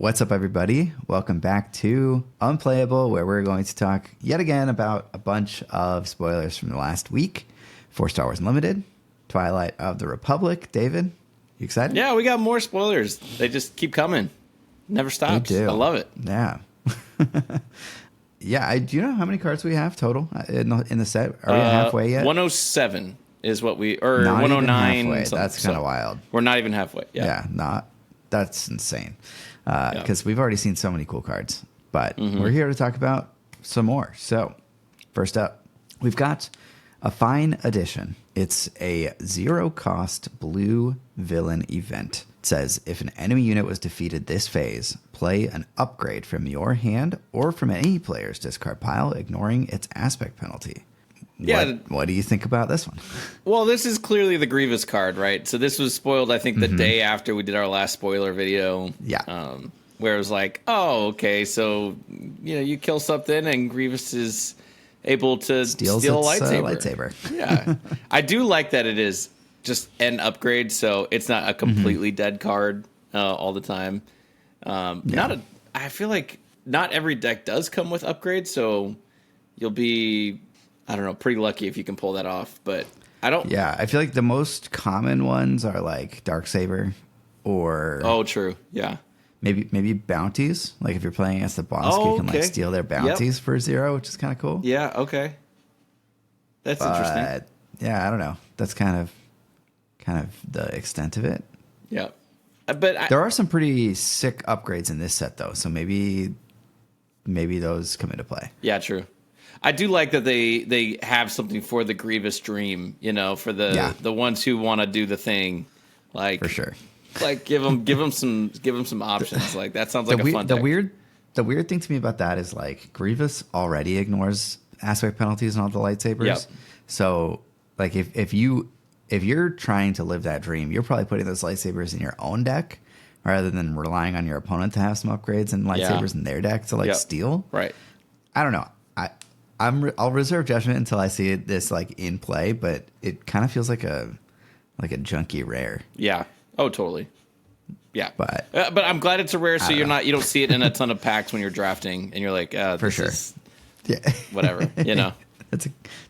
What's up, everybody? Welcome back to Unplayable, where we're going to talk yet again about a bunch of spoilers from the last week for Star Wars Unlimited, Twilight of the Republic. David, you excited? Yeah, we got more spoilers. They just keep coming. Never stops. They do. I love it. Yeah. Yeah, do you know how many cards we have total in the set? Are we halfway yet? 107 is what we, or Not 109. even halfway. That's kind of wild. We're not even halfway. Yeah, that's insane. Because we've already seen so many cool cards. But we're here to talk about some more. So, first up, we've got a fine addition. It's a 0-cost blue villain event. It says, if an enemy unit was defeated this phase, play an upgrade from your hand or from any player's discard pile, ignoring its aspect penalty. Yeah. What do you think about this one? Well, this is clearly the Grievous card, right? So this was spoiled, I think, the day after we did our last spoiler video. Yeah. Where it was like, oh, okay, so you kill something and Grievous is able to steal a lightsaber. Yeah. I do like that it is just an upgrade, so it's not a completely dead card all the time. I feel like not every deck does come with upgrades, so you'll be, I don't know, pretty lucky if you can pull that off. But I don't. Yeah, I feel like the most common ones are like Darksaber or. Oh, true. Yeah. Maybe bounties. Like if you're playing against the boss, you can like steal their bounties for 0, which is kind of cool. Yeah. Okay. That's interesting. Yeah, I don't know. That's kind of the extent of it. Yeah. But there are some pretty sick upgrades in this set, though. So maybe those come into play. Yeah, true. I do like that they have something for the Grievous Dream, for the ones who want to do the thing, like for sure. Like give them some options. Like that sounds like a fun deck. The weird thing to me about that is like Grievous already ignores aspect penalties on all the lightsabers. Yep. So like if you're trying to live that dream, you're probably putting those lightsabers in your own deck rather than relying on your opponent to have some upgrades and lightsabers in their deck to steal. Right. I don't know. I'll reserve judgment until I see this like in play, but it kind of feels like a junky rare. Yeah. Oh, totally. Yeah. But I'm glad it's a rare, so you don't see it in a ton of packs when you're drafting, and you're like, for sure. Whatever. It's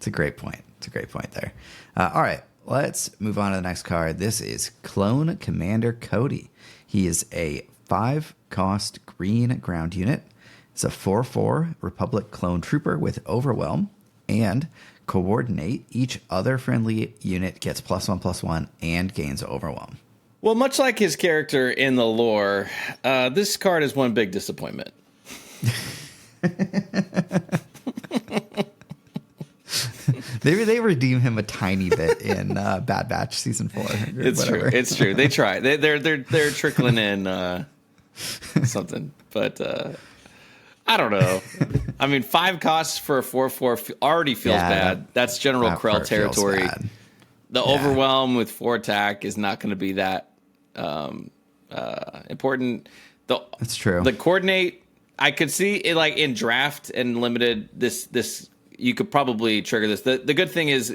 a great point. It's a great point there. All right, let's move on to the next card. This is Clone Commander Cody. He is a 5-cost green ground unit. It's a 4/4 Republic clone trooper with Overwhelm and Coordinate. Each other friendly unit gets +1/+1 and gains Overwhelm. Well, much like his character in the lore, this card is one big disappointment. Maybe they redeem him a tiny bit in Bad Batch season 4. It's true. It's true. They try. They're trickling in something, but I don't know. I mean, 5 costs for a 4/4 already feels bad. That's General Krell territory. The Overwhelm with 4 attack is not going to be that important. That's true. The Coordinate, I could see it like in draft and limited. This you could probably trigger this. The good thing is,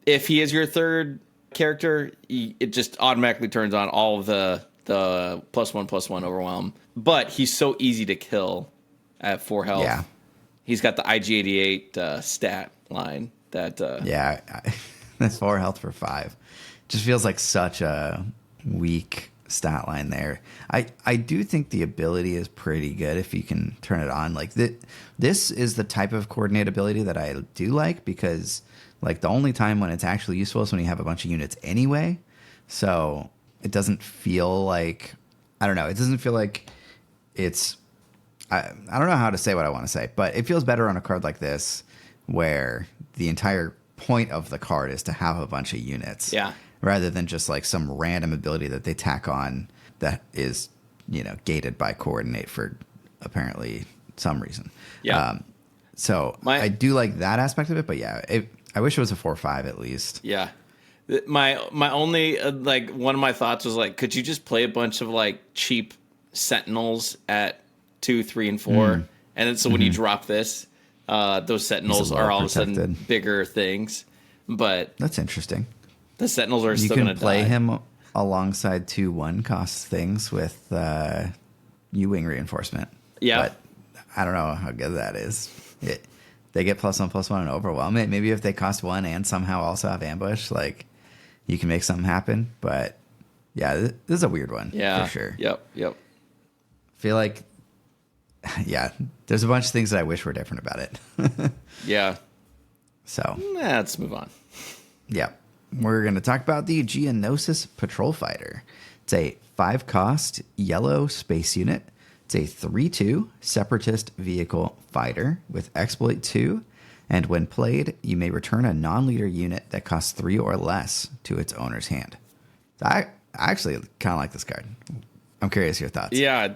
if he is your third character, it just automatically turns on all of the +1/+1 Overwhelm. But he's so easy to kill at 4 health. Yeah, he's got the IG88 stat line that. That's 4 health for 5. Just feels like such a weak stat line there. I do think the ability is pretty good if you can turn it on. Like this is the type of coordinate ability that I do like, because like the only time when it's actually useful is when you have a bunch of units anyway. So it doesn't feel like, I don't know. It doesn't feel like it's, I don't know how to say what I want to say, but it feels better on a card like this where the entire point of the card is to have a bunch of units. Yeah. Rather than just like some random ability that they tack on that is, gated by Coordinate for apparently some reason. Yeah. So I do like that aspect of it, but I wish it was a 4/5 at least. Yeah. My only one of my thoughts was like, could you just play a bunch of like cheap Sentinels at 2, 3, and 4, and then so when you drop this, those Sentinels are all of a sudden bigger things. But that's interesting. The Sentinels are still going to die. You can play him alongside 2 1-cost things with U-wing reinforcement. Yeah. But I don't know how good that is. They get +1/+1 and overwhelm it. Maybe if they cost 1 and somehow also have ambush, like you can make something happen. But yeah, this is a weird one. Yeah. For sure. Yep. I feel like, yeah, there's a bunch of things that I wish were different about it. Yeah. So let's move on. Yeah. We're going to talk about the Geonosis Patrol Fighter. It's a 5-cost yellow space unit. It's a 3/2 separatist vehicle fighter with exploit 2. And when played, you may return a non-leader unit that costs 3 or less to its owner's hand. I actually kind of like this card. I'm curious your thoughts. Yeah,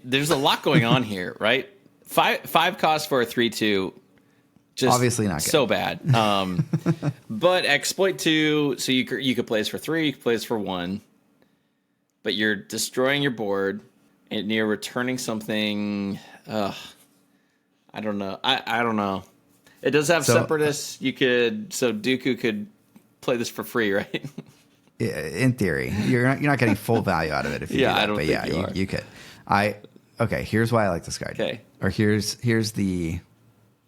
there's a lot going on here, right? Five costs for a 3/2, just obviously not good. So bad. But exploit 2, so you could play this for 3, you could play this for 1, but you're destroying your board and you're returning something. I don't know. I don't know. It does have separatists. Dooku could play this for free, right? In theory, you're not getting full value out of it if you do that, I don't think you could. Okay, here's why I like this card. Okay. Or here's the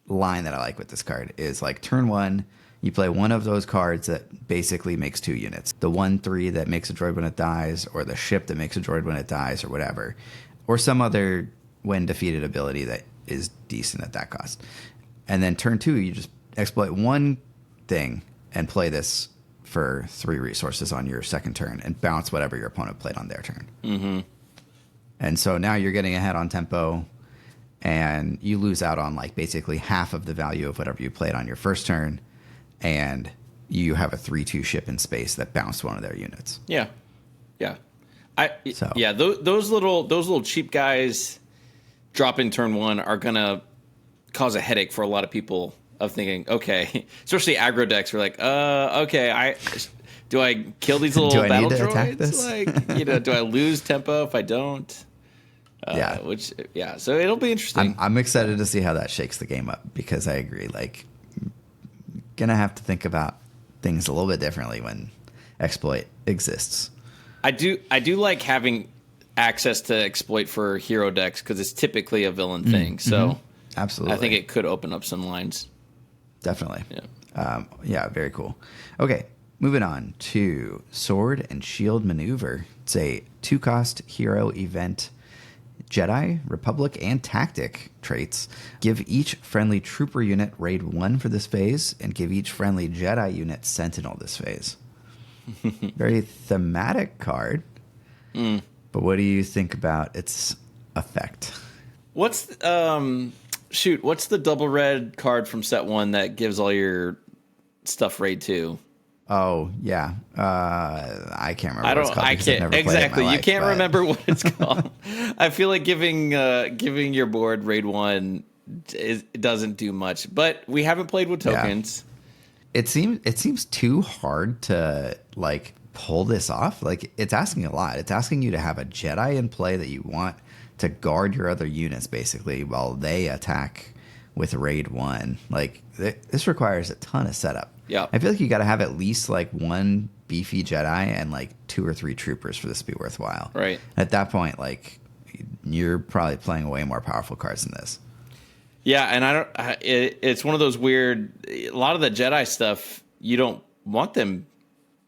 line that I like with this card is like turn 1, you play one of those cards that basically makes 2 units. The 1/3 that makes a droid when it dies, or the ship that makes a droid when it dies, or whatever. Or some other when defeated ability that is decent at that cost. And then turn 2, you just exploit one thing and play this for 3 resources on your second turn and bounce whatever your opponent played on their turn. Mm-hmm. And so now you're getting ahead on tempo, and you lose out on like basically half of the value of whatever you played on your first turn, and you have a 3/2 ship in space that bounced one of their units. Yeah. Those little cheap guys dropping turn 1 are gonna cause a headache for a lot of people of thinking, okay, especially aggro decks. We're like, okay, do I kill these little battle droids? Like, do I lose tempo if I don't? So it'll be interesting. I'm excited to see how that shakes the game up, because I agree. Like, gonna have to think about things a little bit differently when exploit exists. I do like having access to exploit for hero decks because it's typically a villain thing. So absolutely, I think it could open up some lines. Definitely. Yeah. Very cool. Okay, moving on to Sword and Shield Maneuver. It's a 2-cost hero event. Jedi, Republic, and Tactic traits. Give each friendly trooper unit raid 1 for this phase, and give each friendly Jedi unit Sentinel this phase. Very thematic card. But what do you think about its effect? What's the double red card from set 1 that gives all your stuff raid 2? Oh yeah, I can't remember. What it's called. I can't exactly. You can't remember what it's called. I feel like giving your board raid 1 it doesn't do much, but we haven't played with tokens. Yeah. It seems too hard to like pull this off. Like, it's asking a lot. It's asking you to have a Jedi in play that you want to guard your other units basically while they attack with raid 1. Like, this requires a ton of setup. Yeah, I feel like you got to have at least like 1 beefy Jedi and like 2 or 3 troopers for this to be worthwhile. Right. At that point, like, you're probably playing way more powerful cards than this. Yeah, and it's one of those weird. A lot of the Jedi stuff, you don't want them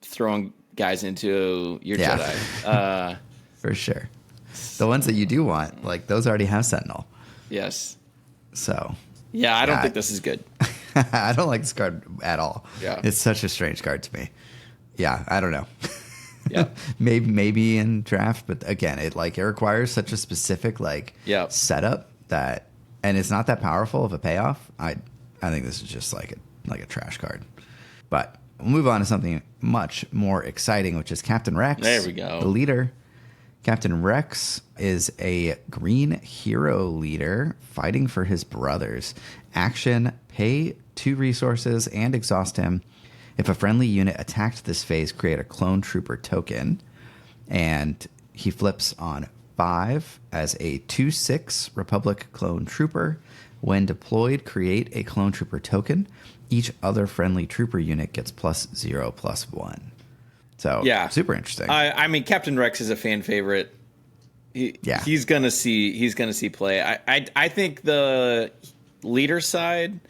throwing guys into your Jedi. For sure. The ones that you do want, like, those already have Sentinel. Yes. So. Yeah, I don't think this is good. I don't like this card at all. Yeah. It's such a strange card to me. Yeah, I don't know. Yeah. maybe in draft, but again, it requires such a specific setup that, and it's not that powerful of a payoff. I think this is just like a trash card. But we'll move on to something much more exciting, which is Captain Rex. There we go. The leader. Captain Rex is a green hero leader fighting for his brothers. Action, pay 2 resources and exhaust him. If a friendly unit attacked this phase, create a clone trooper token. And he flips on 5 as a 2/6 Republic clone trooper. When deployed, create a clone trooper token. Each other friendly trooper unit gets +0/+1. So, yeah, super interesting. I mean, Captain Rex is a fan favorite. he's gonna see play. I think the leader side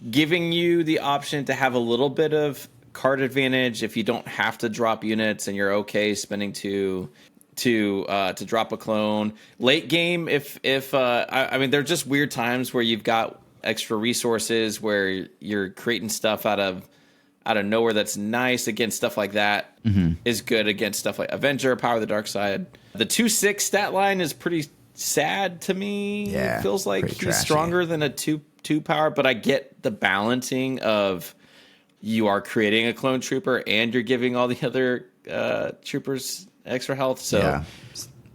giving you the option to have a little bit of card advantage if you don't have to drop units and you're okay spending to drop a clone late game. I mean, there are just weird times where you've got extra resources where you're creating stuff out of nowhere that's nice. Again, stuff like that is good against stuff like Avenger, Power of the Dark Side. The 2/6 stat line is pretty sad to me. Yeah, it feels like he's trashy. stronger than a 2 power, but I get the balancing of you are creating a clone trooper and you're giving all the other troopers extra health. So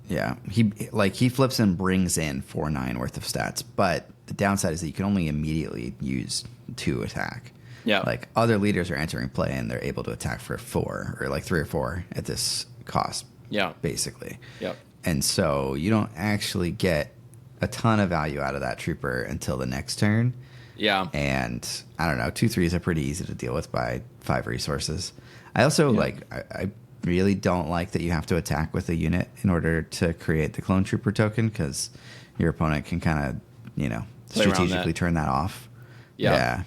yeah, he flips and brings in 4/9 worth of stats, but the downside is that you can only immediately use 2 attack. Yeah, like other leaders are entering play and they're able to attack for 4 or like 3 or 4 at this cost. Yeah, basically. Yep. And so you don't actually get a ton of value out of that trooper until the next turn. Yeah. And I don't know, 2/3s are pretty easy to deal with by 5 resources. I also I really don't like that you have to attack with a unit in order to create the clone trooper token, because your opponent can kind of, strategically turn that off. Yeah.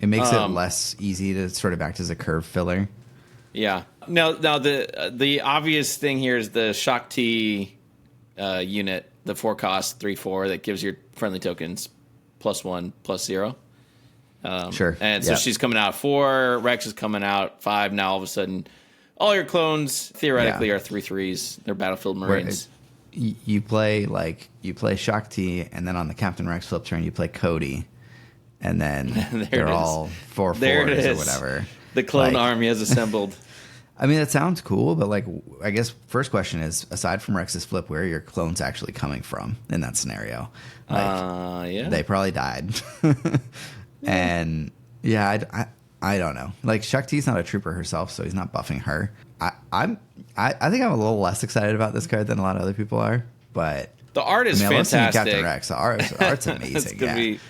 It makes it less easy to sort of act as a curve filler. Yeah. Now the obvious thing here is the Shock T unit, the 4-cost 3/4 that gives your friendly tokens +1/+0. Sure. And so she's coming out 4. Rex is coming out 5. Now all of a sudden, all your clones theoretically are 3/3s. They're Battlefield Marines. You play Shock T, and then on the Captain Rex flip turn you play Cody, and then they're all 4/4s or whatever. The clone army has assembled. I mean, that sounds cool, but I guess first question is, aside from Rex's flip, where are your clones actually coming from in that scenario? They probably died. And I don't know. Like, Shakti's not a trooper herself, so he's not buffing her. I think I'm a little less excited about this card than a lot of other people are, but the art is fantastic. Captain Rex, the art's amazing. It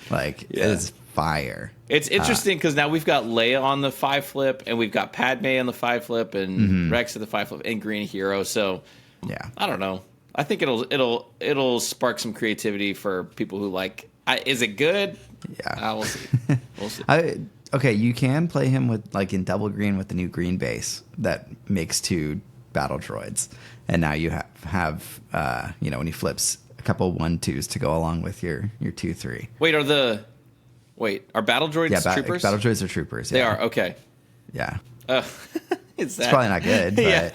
is fire. It's interesting because now we've got Leia on the 5 flip, and we've got Padme on the 5 flip, and Rex at the 5 flip, and Green Hero. So I don't know. I think it'll spark some creativity for people who like. Is it good? Yeah, we'll see. We'll see. Okay, you can play him with in double green with the new green base that makes 2 battle droids, and now you have when he flips a couple 1/2s to go along with your 2/3. Are battle droids troopers? Battle droids are troopers. Yeah. They are, okay. Yeah. It's probably not good, but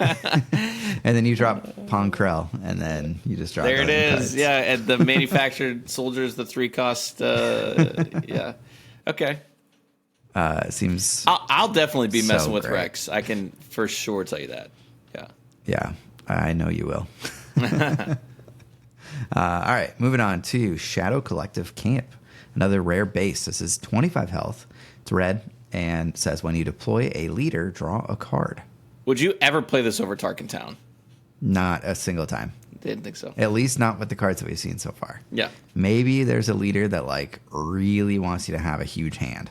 and then you drop Pong Krell, and then you just drop. There it is. Cards. Yeah, and the manufactured soldiers, the 3-cost. Yeah. Okay. Seems. I'll definitely be messing with Rex. I can for sure tell you that. Yeah. Yeah, I know you will. All right, moving on to Shadow Collective Camp. Another rare base. This is 25 health. It's red and says when you deploy a leader, draw a card. Would you ever play this over Tarkin Town? Not a single time. Didn't think so. At least not with the cards that we've seen so far. Yeah. Maybe there's a leader that really wants you to have a huge hand.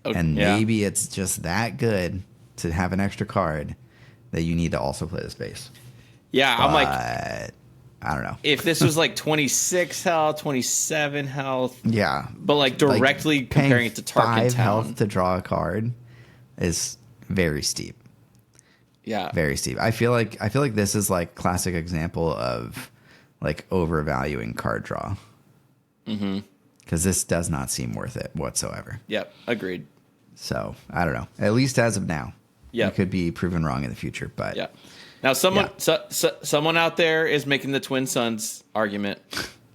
And maybe it's just that good to have an extra card that you need to also play this base. Yeah, but I don't know. If this was 26 health, 27 health. Yeah. But directly comparing it to Tarkin 5 Town. health to draw a card is very steep. Yeah. Very steep. I feel like this is classic example of overvaluing card draw. Mm-hmm. Because this does not seem worth it whatsoever. Yep. Agreed. So I don't know. At least as of now. Yeah. You could be proven wrong in the future, but yeah. Now, someone out there is making the Twin Suns argument.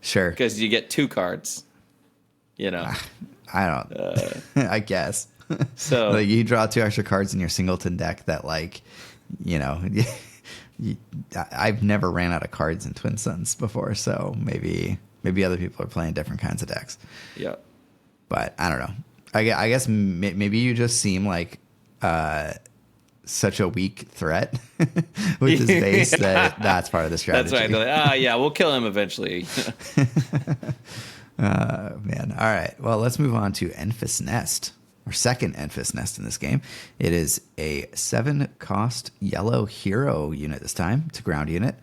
Sure. Because you get 2 cards. I don't. I guess. So you draw 2 extra cards in your singleton deck that I've never ran out of cards in Twin Suns before, so maybe other people are playing different kinds of decks. Yeah. But I don't know. I guess maybe you just seem like such a weak threat with this base that's part of the strategy. That's right. Yeah, we'll kill him eventually. Man. All right. Well, let's move on to Enfys Nest, our second Enfys Nest in this game. It is a 7-cost yellow hero unit this time. It's a ground unit.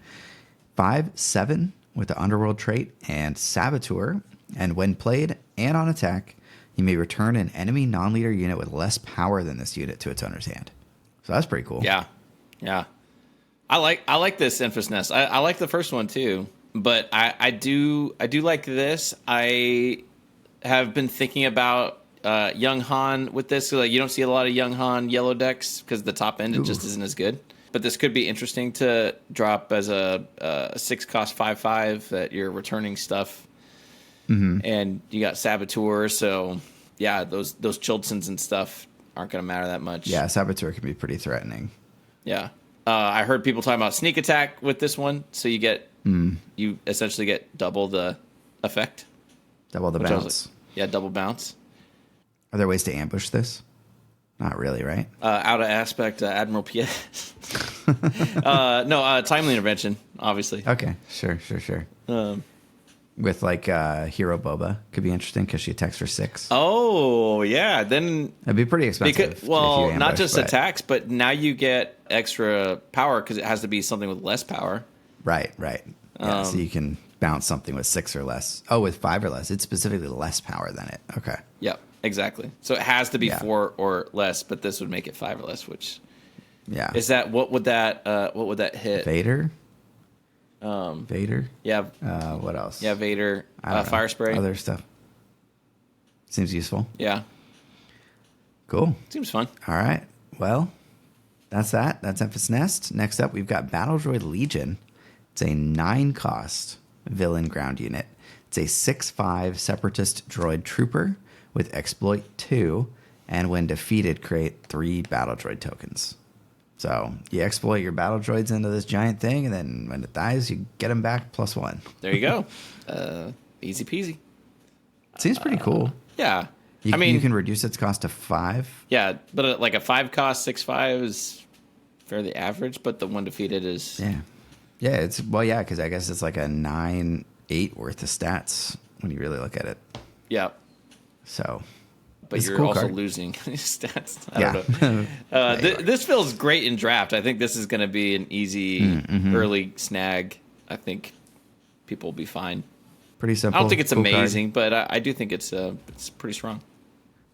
5/7 with the Underworld trait and Saboteur. And when played and on attack, you may return an enemy non-leader unit with less power than this unit to its owner's hand. So that's pretty cool. Yeah. I like this Enfys Nest. I like the first one too, but I do like this. I have been thinking about Young Han with this. So like you don't see a lot of Young Han yellow decks because the top end it just isn't as good. But this could be interesting to drop as a 6-cost 5/5 that you're returning stuff. And you got Saboteur, so yeah, those Childsons and stuff aren't going to matter that much. Yeah, Saboteur can be pretty threatening. Yeah. I heard people talking about sneak attack with this one, so you get you essentially get double the effect. Double the bounce. Double bounce. Are there ways to ambush this? Not really, right? Out of aspect, Admiral P.S. No, timely intervention, obviously. Okay, sure. With like Hero Boba could be interesting because she attacks for 6. Oh yeah, then it'd be pretty expensive. Not just attacks, but now you get extra power because it has to be something with less power. Right. Yeah, so you can bounce something with 6 or less. Oh, with 5 or less, it's specifically less power than it. Okay. Yep, exactly. So it has to be 4 or less, but this would make it 5 or less. Which is that? What would that hit? Vader. Vader. Yeah. What else? Yeah, Vader. Fire spray. Other stuff. Seems useful. Yeah. Cool. Seems fun. All right. Well, that's that. That's Enfys Nest. Next up, we've got Battle Droid Legion. It's a 9-cost villain ground unit. It's a 6/5 Separatist droid trooper with exploit 2, and when defeated, create 3 battle droid tokens. So you exploit your battle droids into this giant thing, and then when it dies, you get them back +1. There you go. Easy peasy. Seems pretty cool. Yeah. I mean, you can reduce its cost to 5. Yeah, but like a 5-cost 6/5 is fairly average, but the one defeated is... Yeah, because I guess it's like a 9/8 worth of stats when you really look at it. Yeah. So... But you're also losing stats. I don't know. This feels great in draft. I think this is going to be an easy early snag. I think people will be fine. Pretty simple. I don't think it's amazing, but I do think it's pretty strong.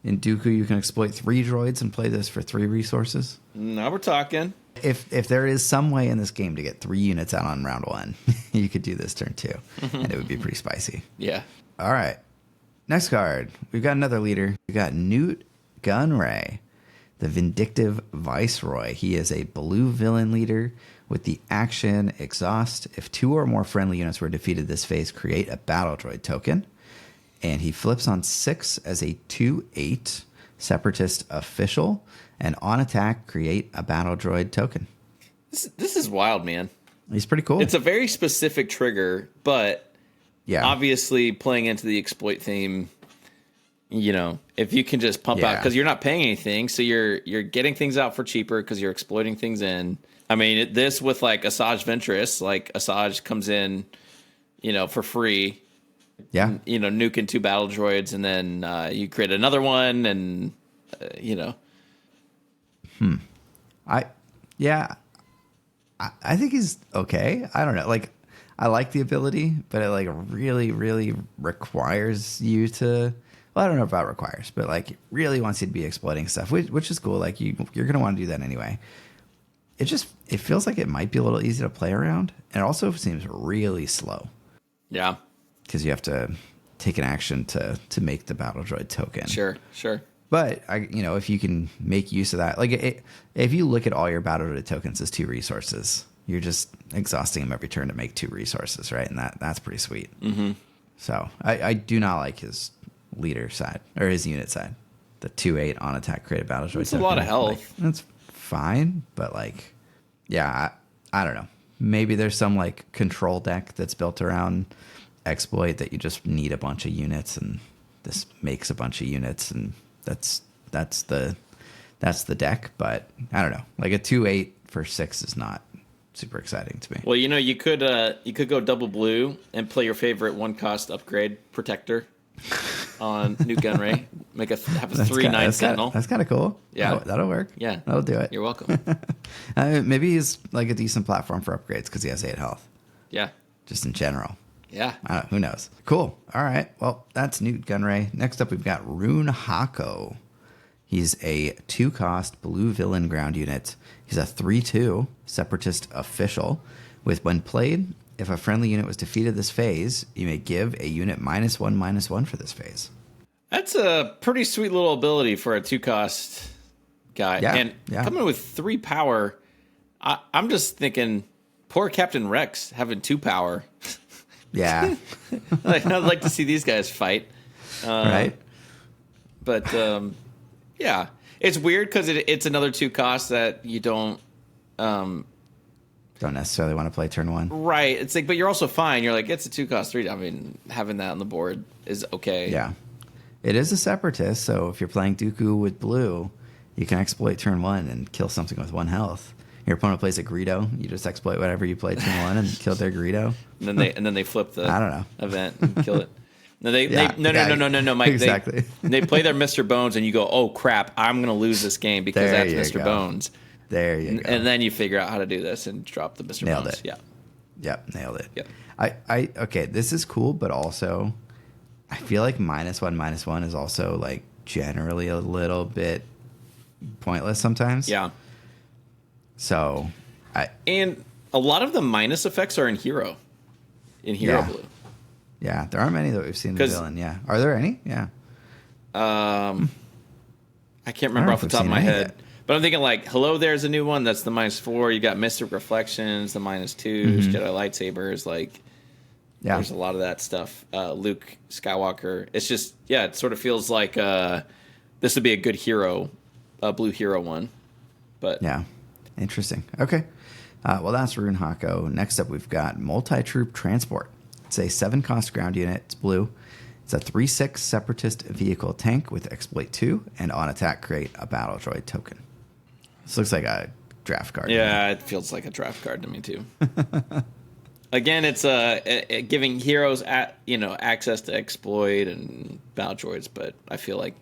In Dooku, you can exploit 3 droids and play this for 3 resources. Now we're talking. If there is some way in this game to get 3 units out on round 1, you could do this turn 2, and it would be pretty spicy. Yeah. All right. Next card, we've got another leader. We've got Nute Gunray, the Vindictive Viceroy. He is a blue villain leader with the action Exhaust. If 2 or more friendly units were defeated this phase, create a battle droid token. And he flips on 6 as a 2/8 Separatist official. And on attack, create a battle droid token. This is wild, man. He's pretty cool. It's a very specific trigger, but... Yeah. Obviously, playing into the exploit theme, if you can just pump out, because you're not paying anything, so you're getting things out for cheaper because you're exploiting things in. I mean, this with like Asajj Ventress, like Asajj comes in, for free. Yeah. Nuking 2 battle droids, and then you create another one, and I think he's okay. I don't know, like. I like the ability, but it like really, really requires you to. Well, I don't know about requires, but like it really wants you to be exploiting stuff, which is cool. Like you're gonna want to do that anyway. It feels like it might be a little easy to play around, and it also seems really slow. Yeah, because you have to take an action to make the battle droid token. Sure. But if you can make use of that, like if you look at all your battle droid tokens as 2 resources. You're just exhausting them every turn to make 2 resources, right? And that's pretty sweet. Mm-hmm. So I do not like his leader side or his unit side. The 2/8 on attack create a battle droid. It's a lot of health. Like, that's fine, but like, yeah, I don't know. Maybe there's some like control deck that's built around exploit that you just need a bunch of units, and this makes a bunch of units, and that's the deck. But I don't know. Like a 2/8 for 6 is not super exciting to me. Well, you could go double blue and play your favorite 1-cost upgrade protector on Nute Gunray. Have a 3/9 Sentinel. That's kind of cool. Yeah, that'll work. Yeah, that'll do it. You're welcome. Maybe he's like a decent platform for upgrades because he has 8 health. Yeah. Just in general. Yeah. Who knows? Cool. All right. Well, that's Nute Gunray. Next up, we've got Rune Haako. He's a 2-cost blue villain ground unit. He's a 3/2 separatist official. With when played, if a friendly unit was defeated this phase, you may give a unit -1/-1 for this phase. That's a pretty sweet little ability for a 2-cost guy. Yeah, and coming with 3 power, I'm just thinking, poor Captain Rex having 2 power. Yeah. I'd like to see these guys fight. Right. But, yeah. It's weird because it's another 2-cost that you don't necessarily want to play turn 1. Right. It's like, but you're also fine. You're like, it's a 2-cost 3. I mean, having that on the board is okay. Yeah. It is a separatist, so if you're playing Dooku with blue, you can exploit turn 1 and kill something with 1 health. Your opponent plays a Greedo, you just exploit whatever you played turn 1 and kill their Greedo. And then they flip the I don't know. event and kill it. No, no, Mike. Exactly. They play their Mr. Bones, and you go, "Oh crap, I'm going to lose this game because that's Mr. Bones." There you go. And then you figure out how to do this and drop the Mr. Nailed Bones. it. Yeah. Yep, nailed it. Yep. Okay, this is cool, but also I feel like -1/-1 is also like generally a little bit pointless sometimes. Yeah. So, and a lot of the minus effects are in Hero Blue. Yeah, there aren't many that we've seen in the villain. Yeah, are there any? Yeah. I can't remember off the top of my head, but I'm thinking like, hello, there's a new one that's the -4. You got Mystic Reflections, the -2s, Jedi lightsabers. Like, there's a lot of that stuff. Luke Skywalker. It's just, it sort of feels like this would be a good hero, blue hero one. But yeah. Interesting. Okay. Well, that's Rune Haako. Next up, we've got Multi-Troop Transport. It's a 7-cost ground unit. It's blue. It's a 3/6 separatist vehicle tank with exploit 2, and on attack, create a battle droid token. This looks like a draft card. Yeah, it feels like a draft card to me too. Again, it's giving heroes access to exploit and battle droids, but I feel like,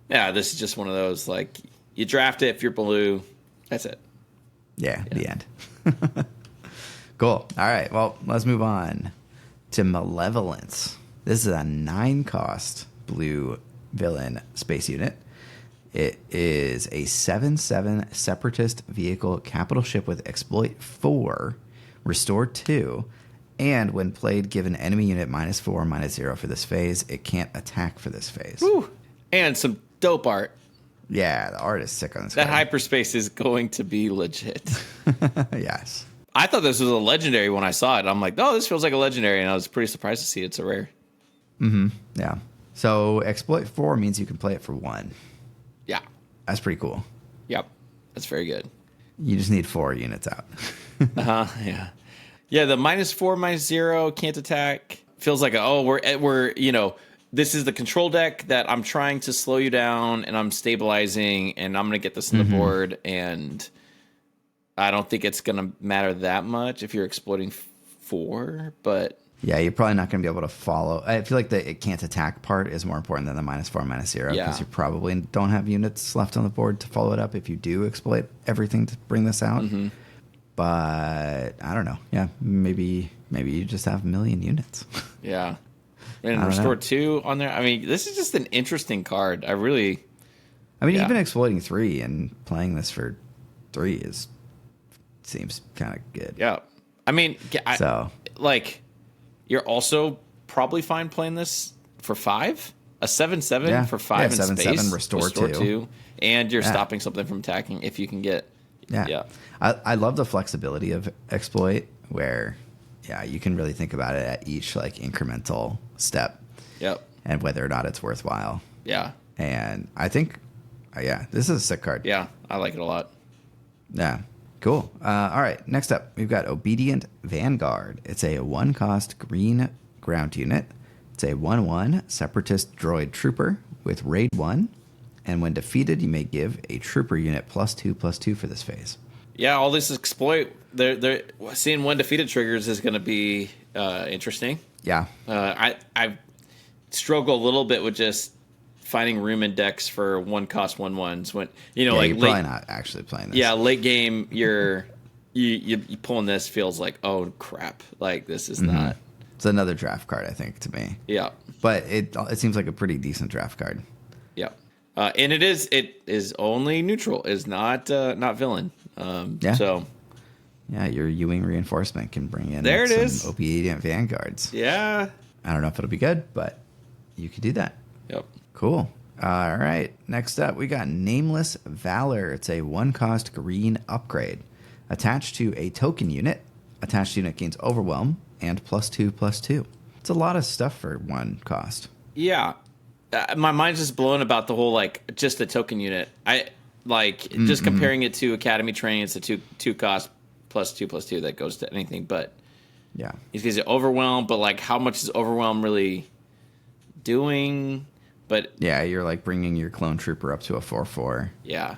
this is just one of those, like, you draft it if you're blue. That's it. Yeah, the end. Cool. All right. Well, let's move on to Malevolence. This is a 9-cost blue villain space unit. It is a 7/7 separatist vehicle capital ship with exploit 4, restore 2, and when played, give an enemy unit -4/-0 for this phase. It can't attack for this phase. Woo. And some dope art. Yeah, the art is sick on this That card. hyperspace is going to be legit. Yes. I thought this was a legendary when I saw it. I'm like, oh, this feels like a legendary, and I was pretty surprised to see it's a rare. Mm-hmm. Yeah. So exploit 4 means you can play it for 1. Yeah. That's pretty cool. Yep. That's very good. You just need 4 units out. Yeah. Yeah, the -4/-0 can't attack. Feels like we're this is the control deck that I'm trying to slow you down, and I'm stabilizing, and I'm going to get this on the board, and I don't think it's going to matter that much if you're exploiting 4, but... Yeah, you're probably not going to be able to follow. I feel like the it can't attack part is more important than the -4/-0 because you probably don't have units left on the board to follow it up if you do exploit everything to bring this out. Mm-hmm. But I don't know. Yeah, maybe you just have a million units. Yeah. And restore 2 on there. I mean, this is just an interesting card. Even exploiting 3 and playing this for 3 seems kind of good. Yeah. I mean, you're also probably fine playing this for 5. A 7/7 for 5 in 7/7, space. restore 2. And you're stopping something from attacking if you can get... Yeah. I love the flexibility of exploit where... Yeah, you can really think about it at each incremental step. Yep. And whether or not it's worthwhile. Yeah. And I think, this is a sick card. Yeah, I like it a lot. Yeah, cool. All right, next up, we've got Obedient Vanguard. It's a 1-cost green ground unit. It's a 1/1 separatist droid trooper with raid 1. And when defeated, you may give a trooper unit +2/+2 for this phase. Yeah, all this exploit, they're seeing 1 defeated triggers is going to be interesting. Yeah. I struggle a little bit with just finding room in decks for 1-cost 1/1s when you're probably not actually playing this. Yeah, late game you're you pulling this feels like, oh crap, like this is not. It's another draft card, I think, to me. Yeah, but it seems like a pretty decent draft card. Yeah, and it is only neutral, is not villain. So yeah, your Ewing reinforcement can bring in there it some is. obedient vanguards. Yeah, I don't know if it'll be good, but you could do that. Yep. Cool. All right. Next up, we got Nameless Valor. It's a 1-cost green upgrade. Attached to a token unit. Attached unit gains Overwhelm and +2/+2. It's a lot of stuff for 1 cost. Yeah. My mind's just blown about the whole, like, just the token unit. I like just comparing it to Academy Training. It's a 2 cost +2/+2 that goes to anything, but yeah, it gives you Overwhelm. But like, how much is Overwhelm really doing? But yeah, you're like bringing your clone trooper up to a 4/4. Yeah.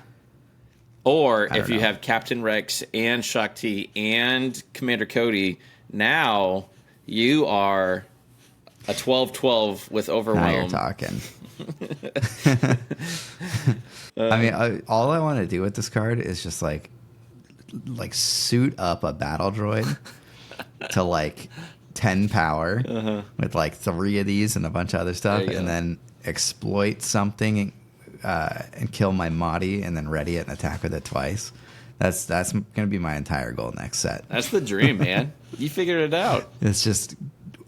Or if you have Captain Rex and Shakti and Commander Cody, now you are a 12/12 with Overwhelm. Now you're talking. I mean, all I want to do with this card is just like suit up a battle droid to like 10 power with like 3 of these and a bunch of other stuff, and then exploit something and kill my Mahdi and then ready it and attack with it twice. That's gonna be my entire goal next set. That's the dream, man. You figured it out. It's just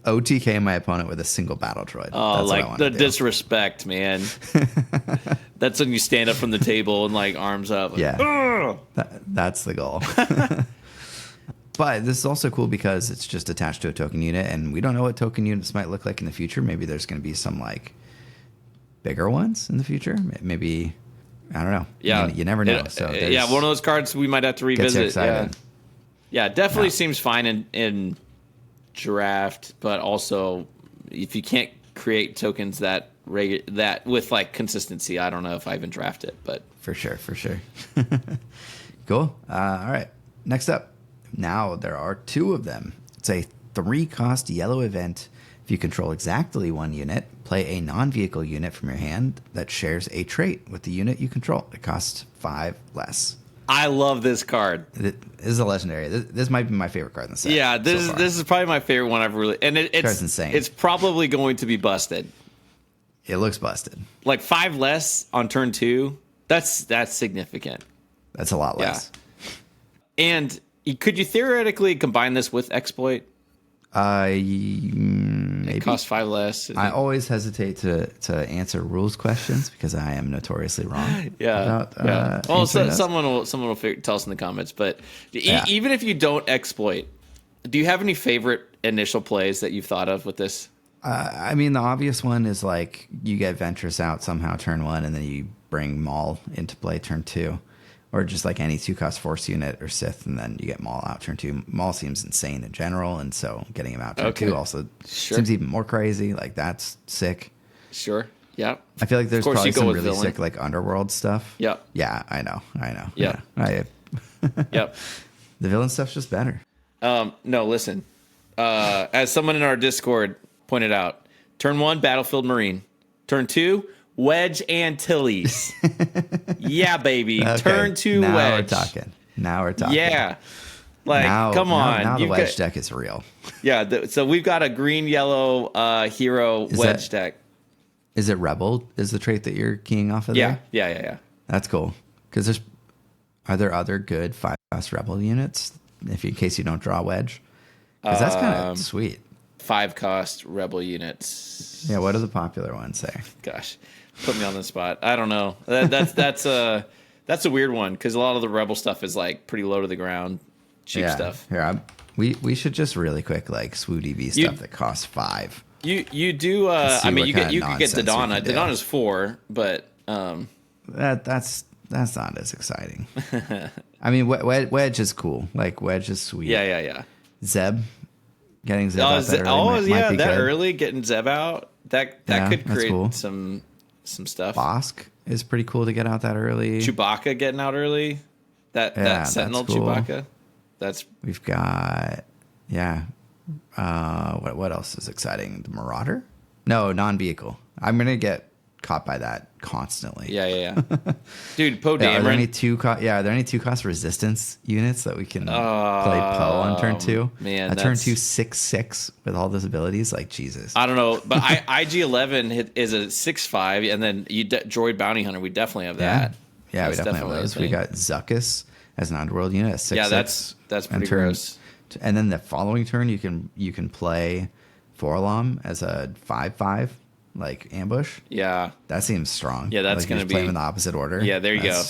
OTK my opponent with a single battle droid. Oh, that's like the disrespect, man. That's when you stand up from the table and like arms up. Yeah, that's the goal. But this is also cool because it's just attached to a token unit, and we don't know what token units might look like in the future. Maybe there's going to be some like bigger ones in the future. Maybe, I don't know. Yeah, you never know. So one of those cards we might have to revisit. Yeah, definitely seems fine in draft, but also if you can't create tokens that with like consistency, I don't know if I even draft it. But for sure. Cool. All right. Next up. Now there are 2 of them. It's a 3-cost yellow event. If you control exactly 1 unit, play a non-vehicle unit from your hand that shares a trait with the unit you control. It costs 5 less. I love this card. This is a legendary. This might be my favorite card in the set. Yeah, this is probably my favorite one I've really. And it's insane. It's probably going to be busted. It looks busted. Like 5 less on turn 2. That's significant. That's a lot less. Yeah. And could you theoretically combine this with Exploit? Maybe. It costs 5 less. I always hesitate to answer rules questions because I am notoriously wrong. Yeah. Well, someone will tell us in the comments. But even if you don't exploit, do you have any favorite initial plays that you've thought of with this? I mean, the obvious one is like you get Ventress out somehow turn 1, and then you bring Maul into play turn 2. Or just like any 2-cost Force unit or Sith, and then you get Maul out turn 2. Maul seems insane in general, and so getting him out turn 2 also seems even more crazy. Like, that's sick. Sure. Yeah. I feel like there's probably some really sick like Underworld stuff. Yep. Yeah, I know. Yep. Yeah. Yep. The villain stuff's just better. No, listen. As someone in our Discord pointed out, turn 1, Battlefield Marine. Turn 2, Wedge Antilles. Yeah, baby. Okay. Turn 2 now Wedge. Now we're talking. Yeah. Like, come on. Now the Wedge deck is real. Yeah, so we've got a green-yellow hero Wedge deck. Is it Rebel is the trait that you're keying off of there? Yeah. That's cool. Because are there other good 5-cost Rebel units in case you don't draw Wedge? Because that's kind of sweet. 5-cost Rebel units. Yeah, what do the popular ones say? Gosh. Put me on the spot. I don't know. That's a weird one because a lot of the Rebel stuff is like pretty low to the ground, cheap stuff. Here, we should just really quick like SWODV stuff that costs 5. You do. I mean, you could get Dodonna. Dodonna's 4, but that's not as exciting. I mean, Wedge is cool. Like Wedge is sweet. Yeah. Zeb, getting Zeb out that early might be that good. early getting Zeb out that could create cool. some stuff. Bosk is pretty cool to get out that early. Chewbacca getting out early. That Sentinel cool. Chewbacca. We've got what else is exciting? The Marauder? No, non-vehicle. I'm gonna get caught by that constantly. Yeah. Dude, Poe Dameron. Are there any 2-cost resistance units that we can play Poe on turn 2? Man, turn 2 6/6 with all those abilities, like Jesus. I don't know, but IG-11 is a 6/5, and then Droid Bounty Hunter. We definitely have that. Yeah, we definitely have those. We got Zuckuss as an underworld unit, a 6/6. Yeah, that's pretty gross. And then the following turn, you can play Forlom as a 5/5, like ambush. Yeah, that seems strong. Yeah, that's gonna be play them in the opposite order. Yeah, there you go.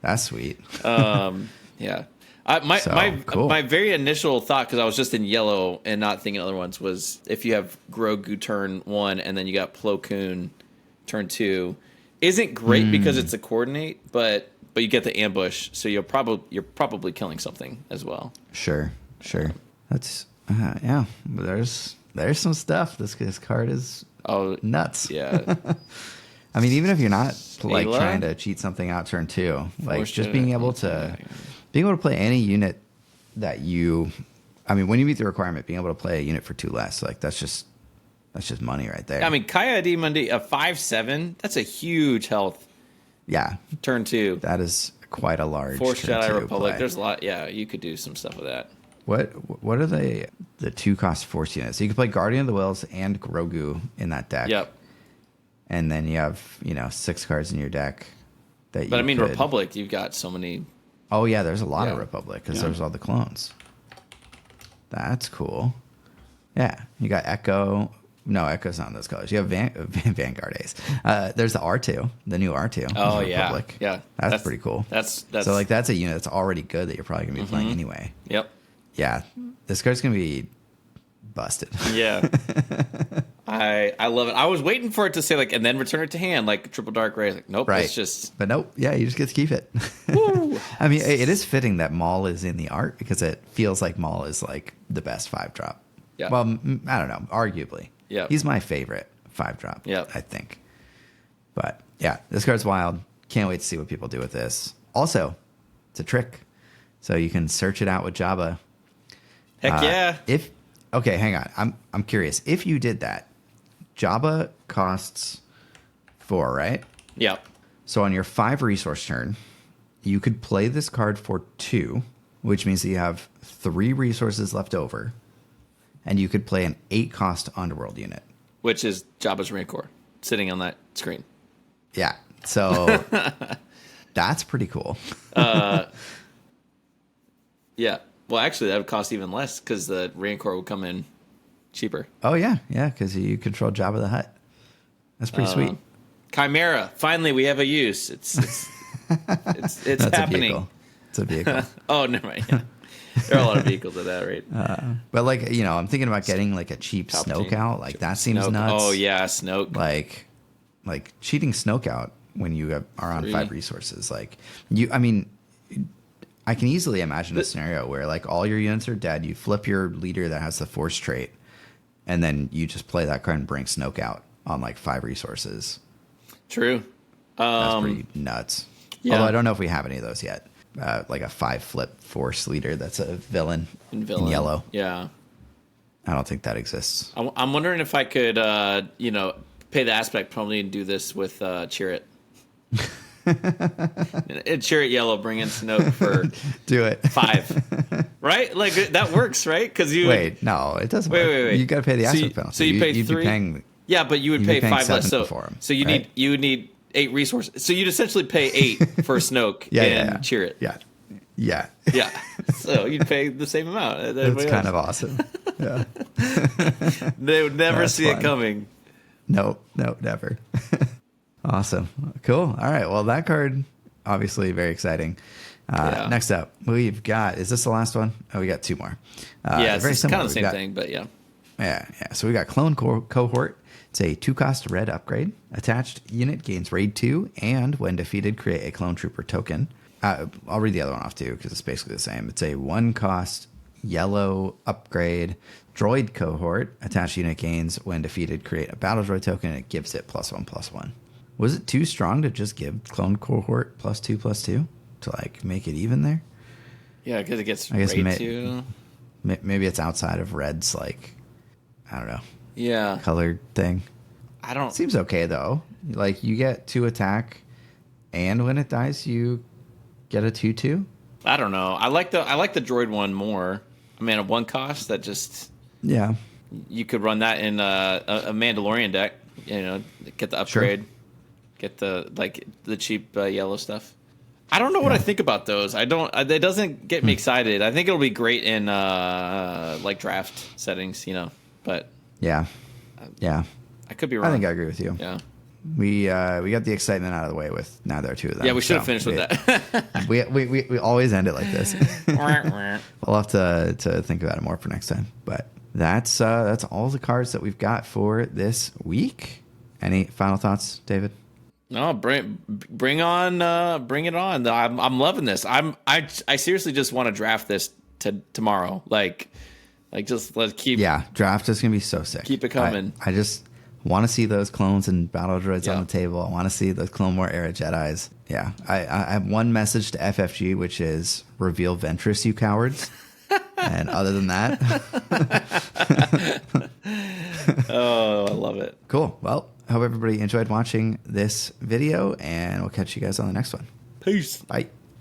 That's sweet. Yeah. My very initial thought, because I was just in yellow and not thinking other ones, was if you have Grogu turn 1 and then you got Plo Koon turn 2, isn't great because it's a coordinate, but you get the ambush, so you're probably killing something as well. Sure. That's yeah. There's some stuff. This card is nuts. Yeah. I mean, even if you're not like trying to cheat something out turn 2, like just being able to play any unit that when you meet the requirement, being able to play a unit for 2 less, like that's just money right there. I mean, Kaya Adi Mundi, a 5/7, that's a huge health. Yeah. Turn 2. That is quite a large Force Jedi Republic. Play. There's a lot. Yeah, you could do some stuff with that. What are the 2-cost force units? So you can play Guardian of the Wills and Grogu in that deck. Yep. And then you have 6 cards in your deck that. But I mean, Republic, you've got so many. Oh yeah, there's a lot of Republic because there's all the clones. That's cool. Yeah, you got Echo. No, Echo's not in those colors. You have Vanguard Ace. There's the R2, the new R2. Oh yeah, Republic. Yeah. That's pretty cool. That's so like that's a unit that's already good that you're probably gonna be playing anyway. Yep. Yeah, this card's gonna be busted. Yeah. I love it. I was waiting for it to say like, and then return it to hand, like Triple Dark Ray. Like, nope, right. It's just. But nope, yeah, you just get to keep it. I mean, it is fitting that Maul is in the art because it feels like Maul is like the best 5-drop. Yeah. Well, I don't know, arguably. Yeah. He's my favorite 5-drop. Yeah. I think. But yeah, this card's wild. Can't wait to see what people do with this. Also, it's a trick, so you can search it out with Jabba. Heck yeah. Okay, hang on. I'm curious. If you did that, Jabba costs 4, right? Yep. So on your 5 resource turn, you could play this card for 2, which means that you have 3 resources left over, and you could play an 8-cost Underworld unit, which is Jabba's Rancor sitting on that screen. Yeah. So that's pretty cool. Yeah. Well, actually, that would cost even less because the Rancor would come in cheaper. Oh, yeah. Yeah, because you control Jabba the Hutt. That's pretty sweet. Chimera. Finally, we have a use. It's happening. It's a vehicle. Oh, never mind. Yeah. There are a lot of vehicles of that, right? But, like, I'm thinking about getting, like, a cheap Snoke out. Like, that seems nuts. Oh, yeah, Snoke. Like cheating Snoke out when you are on 5 resources. Like, I can easily imagine a scenario where like all your units are dead. You flip your leader that has the Force trait, and then you just play that card and bring Snoke out on like 5 resources. True. That's pretty nuts. Yeah. Although I don't know if we have any of those yet. Like a 5-flip Force leader that's a villain in yellow. Yeah. I don't think that exists. I'm wondering if I could, pay the aspect penalty and do this with Chirrut. Chirrut yellow, bring in Snoke for do it 5, right? Like that works, right? Because you no, it doesn't. Wait. You got to pay the aspect penalty. So you pay 3. Yeah, but you would pay 5 less. So you would need 8 resources. So you'd essentially pay 8 for Snoke and Chirrut. Yeah. So you'd pay the same amount. That's kind of awesome. Yeah. They would never see it coming. Nope, never. Awesome. Cool. All right. Well, that card, obviously very exciting. Next up, we've got, is this the last one? Oh, we got 2 more. Yeah, it's kind of the same thing, but yeah. Yeah. So we got Clone Cohort. It's a 2-cost red upgrade. Attached unit gains raid 2, and when defeated, create a clone trooper token. I'll read the other one off too, because it's basically the same. It's a 1-cost yellow upgrade. Droid Cohort. Attached unit gains, when defeated, create a battle droid token, and it gives it +1/+1. Was it too strong to just give Clone Cohort +2/+2 to like make it even there? Yeah, because it gets raid 2. Maybe it's outside of red's, like, I don't know. Yeah. Colored thing. I don't. Seems okay though. Like, you get 2 attack, and when it dies, you get a 2/2. I don't know. I like the droid one more. I mean, a 1 cost that just you could run that in a Mandalorian deck. You know, get the upgrade, get the cheap yellow stuff. I don't know what I think about those. I don't. It doesn't get me excited. I think it'll be great in like draft settings, you know. But yeah, I could be wrong. I think I agree with you. Yeah, we got the excitement out of the way with now there are 2 of them. Yeah, we should have finished with that. we always end it like this. We'll have to think about it more for next time. But that's all the cards that we've got for this week. Any final thoughts, David? No, bring it on. I'm loving this. I seriously just want to draft this tomorrow. Like just let's keep. Yeah, draft is gonna be so sick. Keep it coming. I just want to see those clones and battle droids on the table. I want to see those Clone War era Jedis. Yeah, I have one message to FFG, which is reveal Ventress, you cowards. And other than that, oh, I love it. Cool. Well, I hope everybody enjoyed watching this video, and we'll catch you guys on the next one. Peace. Bye.